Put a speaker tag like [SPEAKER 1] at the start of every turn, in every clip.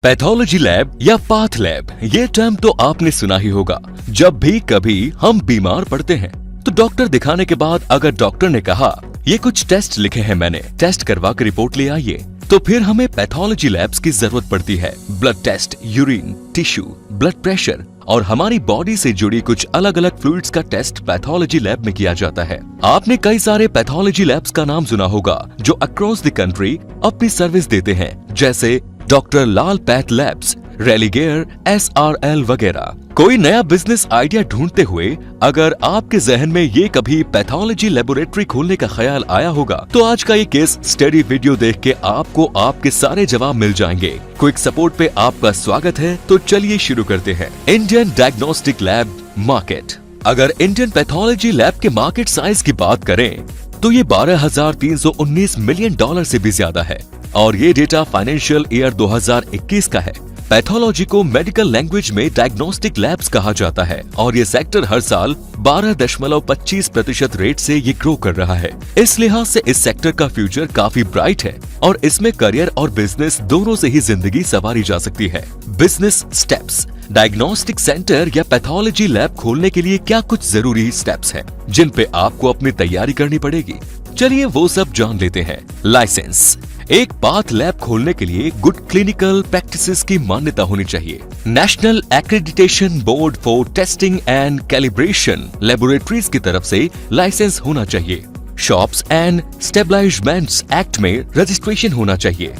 [SPEAKER 1] Pathology lab या path lab, ये term तो आपने सुना ही होगा। जब भी कभी हम बीमार पड़ते हैं तो डॉक्टर दिखाने के बाद अगर डॉक्टर ने कहा ये कुछ टेस्ट लिखे हैं मैंने, टेस्ट करवा कर रिपोर्ट ले आइए, तो फिर हमें पैथोलॉजी लैब्स की जरूरत पड़ती है। Blood test, urine, tissue, blood pressure और हमारी बॉडी से जुड़ी कुछ अलग अलग फ्लूइड्स का टेस्ट पैथोलॉजी लैब में किया जाता है। आपने कई सारे पैथोलॉजी लैब्स का नाम सुना होगा जो अक्रॉस द कंट्री अपनी सर्विस देते हैं, जैसे डॉक्टर लाल पैथ लैब्स, रेलिगेयर, SRL वगैरह। कोई नया बिजनेस आइडिया ढूंढते हुए अगर आपके जहन में ये कभी पैथोलॉजी लेबोरेटरी खोलने का ख्याल आया होगा तो आज का ये केस स्टडी वीडियो देख के आपको आपके सारे जवाब मिल जाएंगे। क्विक सपोर्ट पे आपका स्वागत है, तो चलिए शुरू करते हैं। Indian diagnostic lab market. अगर इंडियन पैथोलॉजी लैब के मार्केट साइज की बात करें तो ये $12,319 मिलियन से भी ज्यादा है और ये डेटा फाइनेंशियल ईयर 2021 का है। पैथोलॉजी को मेडिकल लैंग्वेज में डायग्नोस्टिक लैब्स कहा जाता है और ये सेक्टर हर साल 12.25% रेट से ये ग्रो कर रहा है। इस लिहाज से इस सेक्टर का फ्यूचर काफी ब्राइट है और इसमें करियर और बिजनेस दोनों से ही जिंदगी संवारी जा सकती है। Business steps. डायग्नोस्टिक सेंटर या पैथोलॉजी लैब खोलने के लिए क्या कुछ जरूरी स्टेप्स हैं जिन पे आपको अपनी तैयारी करनी पड़ेगी, चलिए वो सब जान लेते हैं। लाइसेंस। एक पाथ लैब खोलने के लिए गुड क्लिनिकल प्रैक्टिसेस की मान्यता होनी चाहिए। National Accreditation Board for Testing and Calibration Laboratories की तरफ से लाइसेंस होना चाहिए। शॉप्स एंड स्टेबलाइजमेंट्स एक्ट में रजिस्ट्रेशन होना चाहिए।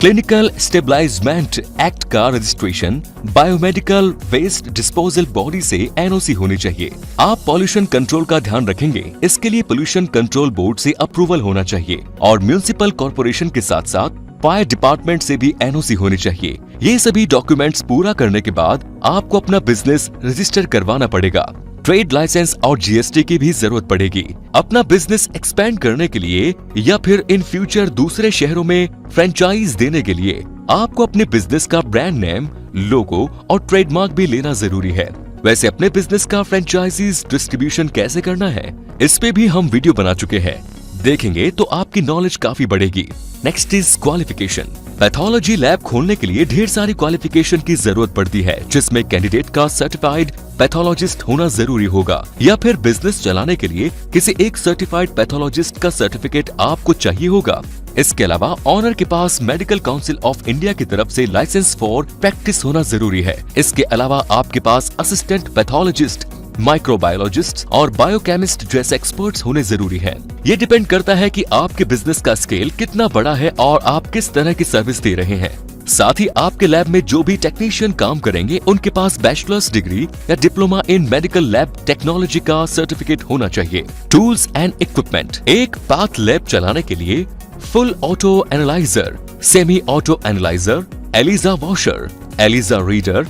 [SPEAKER 1] क्लिनिकल स्टेबलाइजमेंट एक्ट का registration biomedical waste disposal body से NOC होनी चाहिए। आप पॉल्यूशन कंट्रोल का ध्यान रखेंगे, इसके लिए पोल्यूशन कंट्रोल बोर्ड से अप्रूवल होना चाहिए और म्युनिसिपल कॉर्पोरेशन के साथ साथ फायर डिपार्टमेंट से भी NOC होनी चाहिए। ये सभी डॉक्यूमेंट्स पूरा करने के बाद आपको अपना बिजनेस रजिस्टर करवाना पड़ेगा। ट्रेड लाइसेंस और GST की भी जरूरत पड़ेगी। अपना बिजनेस एक्सपेंड करने के लिए या फिर इन फ्यूचर दूसरे शहरों में फ्रेंचाइज देने के लिए आपको अपने बिजनेस का ब्रांड नेम, लोगो और ट्रेडमार्क भी लेना जरूरी है। वैसे अपने बिजनेस का फ्रेंचाइजीज डिस्ट्रीब्यूशन कैसे करना है, इस पे भी हम वीडियो बना चुके हैं, देखेंगे तो आपकी नॉलेज काफी बढ़ेगी। Next is qualification. Pathology lab खोलने के लिए ढेर सारी क्वालिफिकेशन की जरूरत पड़ती है, जिसमें कैंडिडेट का सर्टिफाइड पैथोलॉजिस्ट होना जरूरी होगा या फिर बिजनेस चलाने के लिए किसी एक सर्टिफाइड पैथोलॉजिस्ट का सर्टिफिकेट आपको चाहिए होगा। इसके अलावा ऑनर के पास मेडिकल काउंसिल ऑफ इंडिया की तरफ से लाइसेंस फॉर प्रैक्टिस होना जरूरी है। इसके अलावा आपके पास असिस्टेंट पैथोलॉजिस्ट, माइक्रोबायोलॉजिस्ट और बायोकेमिस्ट जैसे एक्सपर्ट्स होने जरूरी हैं। ये डिपेंड करता है कि आपके बिजनेस का स्केल कितना बड़ा है और आप किस तरह की सर्विस दे रहे हैं। साथ ही आपके लैब में जो भी टेक्नीशियन काम करेंगे उनके पास बैचलर्स डिग्री या diploma in medical lab technology का सर्टिफिकेट होना चाहिए। Tools and equipment. एक पाथ लैब चलाने के लिए full auto analyser, semi auto analyser, ELISA washer, ELISA reader,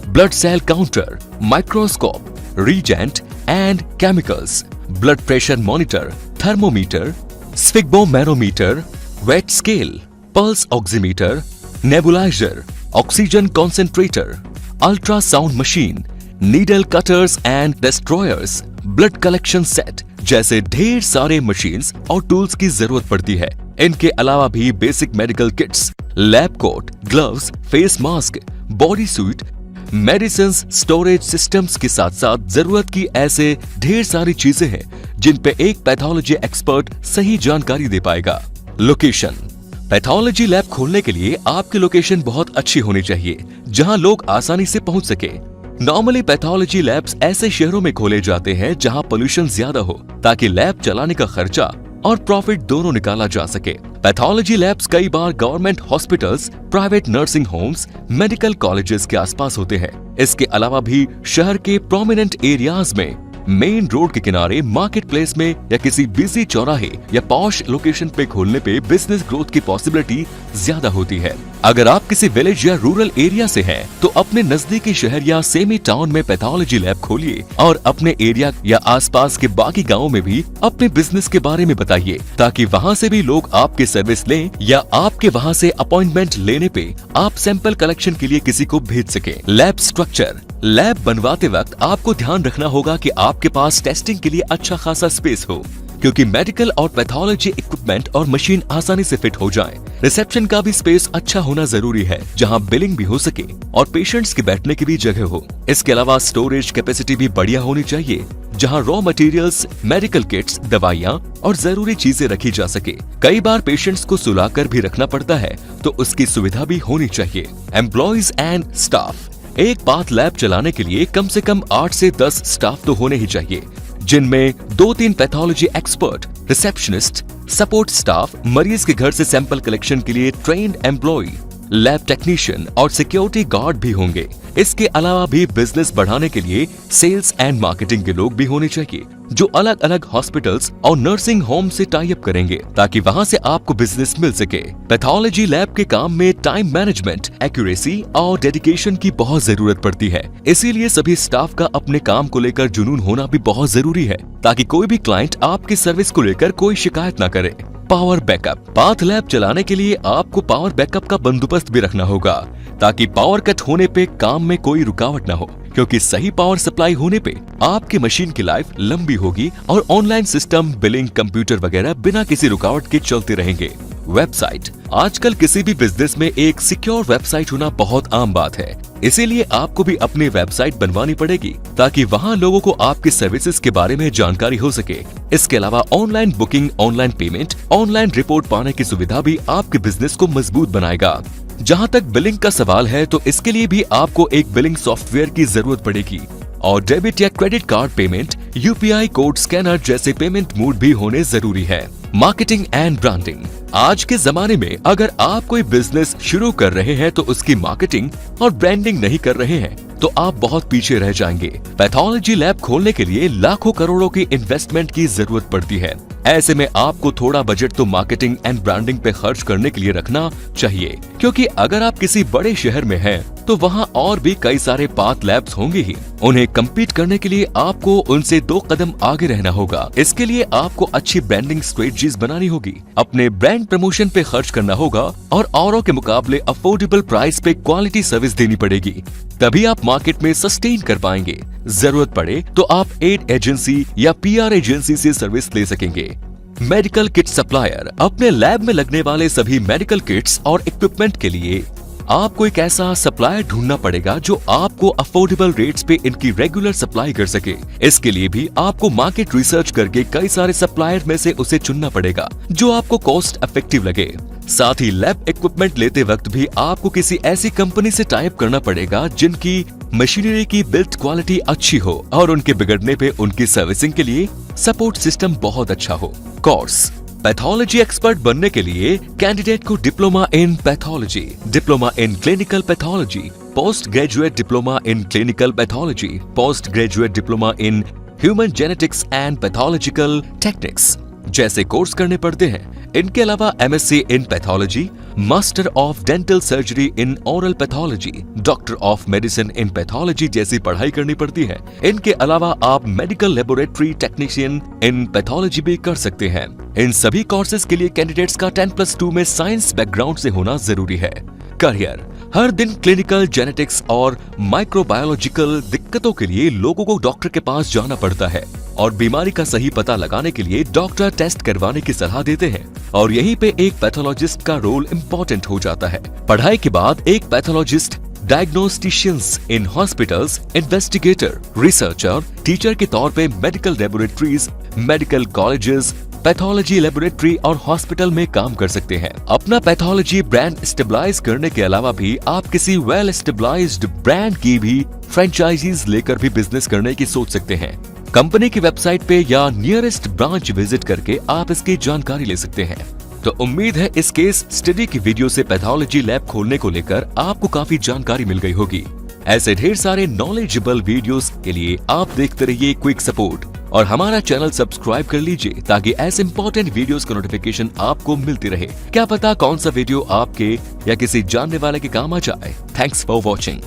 [SPEAKER 1] blood cell counter, microscope, reagent and chemicals, blood pressure monitor, thermometer, sphygmomanometer, wet scale, pulse oximeter, nebulizer, oxygen concentrator, ultrasound machine, needle cutters and destroyers, blood collection set जैसे ढेर सारे machines और tools की जरूरत पड़ती है। इनके अलावा भी basic medical kits, lab coat, gloves, face mask, body suit, medicine storage systems के साथ साथ जरूरत की ऐसे ढेर सारी चीजें हैं जिन पे एक पैथोलॉजी एक्सपर्ट सही जानकारी दे पाएगा। लोकेशन। पैथोलॉजी लैब खोलने के लिए आपकी लोकेशन बहुत अच्छी होनी चाहिए जहां लोग आसानी से पहुंच सके। नॉर्मली पैथोलॉजी लैब्स ऐसे शहरों में खोले जाते हैं जहां पोल्यूशन ज्यादा हो, ताकि लैब चलाने का खर्चा और प्रॉफिट दोनों निकाला जा सके। पैथोलॉजी लैब्स कई बार government hospitals, private nursing homes, medical colleges के आसपास होते हैं। इसके अलावा भी शहर के प्रोमिनेंट एरियाज में, मेन रोड के किनारे, मार्केट प्लेस में या किसी बिजी चौराहे या पॉश लोकेशन पे खोलने पे बिजनेस ग्रोथ की पॉसिबिलिटी ज्यादा होती है। अगर आप किसी विलेज या रूरल एरिया से हैं, तो अपने नजदीकी शहर या सेमी टाउन में पैथोलॉजी लैब खोलिए और अपने एरिया या आसपास के बाकी गाँव में भी अपने बिजनेस के बारे में बताइए, ताकि वहाँ से भी लोग आपके सर्विस लें या आपके वहाँ से अपॉइंटमेंट लेने पे आप सैंपल कलेक्शन के लिए किसी को भेज सके। Lab structure. लैब बनवाते वक्त आपको ध्यान रखना होगा कि आपके पास टेस्टिंग के लिए अच्छा खासा स्पेस हो, क्योंकि मेडिकल और पैथोलॉजी इक्विपमेंट और मशीन आसानी से फिट हो जाएं। रिसेप्शन का भी स्पेस अच्छा होना जरूरी है, जहां बिलिंग भी हो सके और पेशेंट्स के बैठने की भी जगह हो। इसके अलावा स्टोरेज कैपेसिटी भी बढ़िया होनी चाहिए, जहां रॉ मटेरियल्स, मेडिकल किट्स, दवाइयां और जरूरी चीजें रखी जा सके। कई बार पेशेंट्स को सुलाकर भी रखना पड़ता है, तो उसकी सुविधा भी होनी चाहिए। एम्प्लॉइज एंड स्टाफ, एक पाथ लैब चलाने के लिए कम से कम 8 से 10 स्टाफ तो होने ही चाहिए, जिनमें 2-3 pathology expert, receptionist, support staff, मरीज के घर से सैंपल कलेक्शन के लिए ट्रेन्ड एम्प्लॉय, लैब टेक्नीशियन और सिक्योरिटी गार्ड भी होंगे। इसके अलावा भी बिजनेस बढ़ाने के लिए सेल्स एंड मार्केटिंग के लोग भी होने चाहिए, जो अलग अलग हॉस्पिटल्स और नर्सिंग होम से टाई अप करेंगे, ताकि वहां से आपको बिजनेस मिल सके। पैथोलॉजी लैब के काम में टाइम मैनेजमेंट, एक्यूरेसी और डेडिकेशन की बहुत जरूरत पड़ती है। इसीलिए सभी स्टाफ का अपने काम को लेकर जुनून होना भी बहुत जरूरी है, ताकि कोई भी क्लाइंट आपकी सर्विस को लेकर कोई शिकायत न करे। पावर बैकअप, पाथ लैब चलाने के लिए आपको पावर बैकअप का बंदोबस्त भी रखना होगा, ताकि पावर कट होने पे काम में कोई रुकावट न हो, क्योंकि सही पावर सप्लाई होने पे आपकी मशीन की लाइफ लंबी होगी और ऑनलाइन सिस्टम, बिलिंग, कंप्यूटर वगैरह बिना किसी रुकावट के चलते रहेंगे। वेबसाइट, आजकल किसी भी बिजनेस में एक सिक्योर वेबसाइट होना बहुत आम बात है, इसीलिए आपको भी अपनी वेबसाइट बनवानी पड़ेगी, ताकि वहां लोगों को आपकी सर्विसेज के बारे में जानकारी हो सके। इसके अलावा online booking, online payment, online report पाने की सुविधा भी आपके बिजनेस को मजबूत बनाएगा। जहां तक बिलिंग का सवाल है, तो इसके लिए भी आपको एक बिलिंग सॉफ्टवेयर की जरूरत पड़ेगी और डेबिट या credit card payment, UPI code scanner जैसे पेमेंट मोड भी होने जरूरी है। मार्केटिंग एंड ब्रांडिंग, आज के जमाने में अगर आप कोई बिजनेस शुरू कर रहे हैं तो उसकी मार्केटिंग और ब्रांडिंग नहीं कर रहे हैं तो आप बहुत पीछे रह जाएंगे। पैथोलॉजी लैब खोलने के लिए लाखों करोड़ों की इन्वेस्टमेंट की जरूरत पड़ती है। ऐसे में आपको थोड़ा बजट तो मार्केटिंग एंड ब्रांडिंग पे खर्च करने के लिए रखना चाहिए, क्योंकि अगर आप किसी बड़े शहर में हैं तो वहाँ और भी कई सारे पाथ लैब्स होंगे ही। उन्हें कम्पीट करने के लिए आपको उनसे 2 कदम आगे रहना होगा। इसके लिए आपको अच्छी ब्रांडिंग स्ट्रेटजीज बनानी होगी, अपने ब्रांड प्रमोशन पे खर्च करना होगा और औरों के मुकाबले अफोर्डेबल प्राइस पे क्वालिटी सर्विस देनी पड़ेगी, तभी आप मार्केट में सस्टेन कर पाएंगे। जरूरत पड़े तो आप एड एजेंसी या PR एजेंसी से सर्विस ले सकेंगे। मेडिकल किट सप्लायर, अपने लैब में लगने वाले सभी मेडिकल किट्स और इक्विपमेंट के लिए आपको एक ऐसा सप्लायर ढूंढना पड़ेगा जो आपको अफोर्डेबल रेट्स पे इनकी रेगुलर सप्लाई कर सके। इसके लिए भी आपको मार्केट रिसर्च करके कई सारे सप्लायर में से उसे चुनना पड़ेगा जो आपको कॉस्ट इफेक्टिव लगे। साथ ही लैब इक्विपमेंट लेते वक्त भी आपको किसी ऐसी कंपनी से टाई अप करना पड़ेगा जिनकी मशीनरी की बिल्ड क्वालिटी अच्छी हो और उनके बिगड़ने पे उनकी सर्विसिंग के लिए सपोर्ट सिस्टम बहुत अच्छा हो। कोर्स, पैथोलॉजी एक्सपर्ट बनने के लिए कैंडिडेट को diploma in pathology, diploma in clinical pathology, post graduate diploma in clinical pathology, post graduate diploma in human genetics and pathological techniques जैसे कोर्स करने पड़ते हैं। इनके अलावा MSc in pathology, master of dental surgery in oral pathology, doctor of medicine in pathology जैसी पढ़ाई करनी पड़ती है। इनके अलावा आप मेडिकल लेबोरेटरी टेक्नीशियन इन पैथोलॉजी भी कर सकते हैं। इन सभी कोर्सेज के लिए कैंडिडेट्स का 10+2 में साइंस बैकग्राउंड से होना जरूरी है। करियर, हर दिन क्लिनिकल जेनेटिक्स और माइक्रोबायोलॉजिकल दिक्कतों के लिए लोगों को डॉक्टर के पास जाना पड़ता है और बीमारी का सही पता लगाने के लिए डॉक्टर टेस्ट करवाने की सलाह देते हैं और यहीं पे एक पैथोलॉजिस्ट का रोल इम्पोर्टेंट हो जाता है। पढ़ाई के बाद एक pathologist डायग्नोस्टिशियंस in hospitals, investigator, researcher, teacher के तौर पे medical laboratories, medical colleges, pathology laboratory और हॉस्पिटल में काम कर सकते हैं। अपना पैथोलॉजी ब्रांड स्टेबलाइज करने के अलावा भी आप किसी वेल स्टेबलाइज्ड ब्रांड की भी फ्रेंचाइजीज लेकर भी बिजनेस करने की सोच सकते हैं। कंपनी की वेबसाइट पे या नियरेस्ट ब्रांच विजिट करके आप इसकी जानकारी ले सकते हैं। तो उम्मीद है इस केस स्टडी की वीडियो से पैथोलॉजी लैब खोलने को लेकर आपको काफी जानकारी मिल गई होगी। ऐसे ढेर सारे नॉलेजेबल वीडियोस के लिए आप देखते रहिए क्विक सपोर्ट और हमारा चैनल सब्सक्राइब कर लीजिए ताकि ऐसे इंपॉर्टेंट वीडियोस का नोटिफिकेशन आपको मिलती रहे। क्या पता कौन सा वीडियो आपके या किसी जानने वाले के काम आ जाए। Thanks for watching.